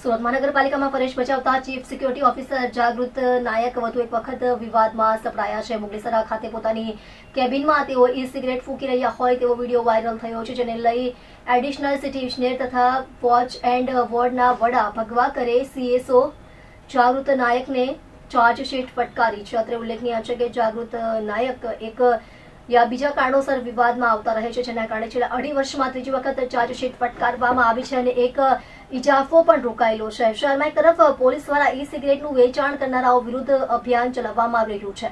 સુરત મહાનગરપાલિકામાં ફરજ બજાવતા ચીફ સિક્યોરિટી ઓફિસર જાગૃત નાયક વધુ એક વખત વિવાદમાં સપડાયા છે. મુગલીસરા ખાતે પોતાની કેબિનમાં તેઓ ઈ સિગરેટ ફૂંકી રહ્યા હોય તેવો વિડીયો વાયરલ થયો છે, જેને લઈ એડિશનલ સિટી ઇજનેર તથા વોચ એન્ડ વોર્ડના વડા ભગવા કરે CSO જાગૃત નાયકને ચાર્જશીટ ફટકારી છે. અત્રે ઉલ્લેખનીય છે કે જાગૃત નાયક એક યા બીજા કારણોસર વિવાદમાં આવતા રહે છે, જેના કારણે છેલ્લા 2.5 વર્ષમાં ત્રીજી વખત ચાર્જશીટ ફટકારવામાં આવી છે અને એક ઇજાફો પણ રોકાયેલો છે. શહેરમાં એક તરફ પોલીસ દ્વારા ઈ સિગરેટનું વેચાણ કરનારાઓ વિરુદ્ધ અભિયાન ચલાવવામાં આવી રહ્યું છે.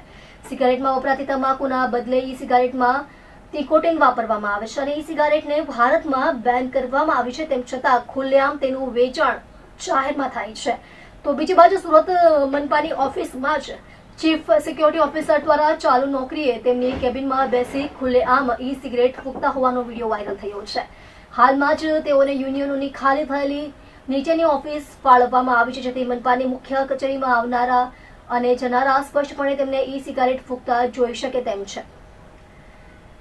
સિગારેટમાં વપરાતી તમાકુના બદલે ઈ સિગારેટમાં નિકોટિન વાપરવામાં આવે છે અને ઈ સિગારેટને ભારતમાં બેન કરવામાં આવી છે, તેમ છતાં ખુલ્લેઆમ તેનું વેચાણ જાહેરમાં થાય છે. તો બીજી બાજુ સુરત મનપાની ઓફિસમાં જ ચીફ સિક્યોરિટી ઓફિસર દ્વારા ચાલુ નોકરીએ તેમની કેબિનમાં બેસી ખુલ્લેઆમ ઈ સિગરેટ ફૂંકતા હોવાનો વિડીયો વાયરલ થયો છે. હાલમાં જ તેઓને યુનિયનોની ખાલી થયેલી નીચેની ઓફિસ ફાળવવામાં આવી છે, જેથી મનપાની મુખ્ય કચેરીમાં આવનારા અને જનારા સ્પષ્ટપણે તેમને ઈ સિગારેટ ફૂંકતા જોઈ શકે તેમ છે.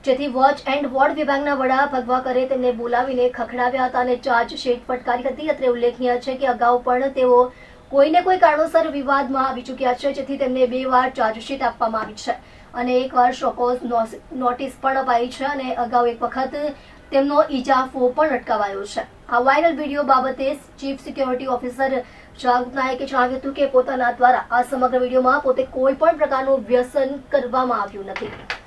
જેથી વોચ એન્ડ વોર્ડ વિભાગના વડા ભગવા કરે તેમને બોલાવીને ખખડાવ્યા હતા અને ચાર્જશીટ ફટકારી હતી. અત્રે ઉલ્લેખનીય છે કે અગાઉ પણ તેઓ કોઈને કોઈ કારણોસર વિવાદમાં આવી ચૂક્યા છે, જેથી તેમને 2 વાર ચાર્જશીટ આપવામાં આવી છે અને 1 વાર શોકોઝ નોટિસ પણ અપાઈ છે અને અગાઉ એક વખત તેમનો ઇજાફો પણ અટકાવાયો છે. આ વાયરલ વિડીયો બાબતે ચીફ સિક્યોરિટી ઓફિસર જાગૃત નાયકે જણાવ્યું હતું કે પોતાના દ્વારા આ સમગ્ર વિડીયોમાં પોતે કોઈ પણ પ્રકારનું વ્યસન કરવામાં આવ્યું નથી.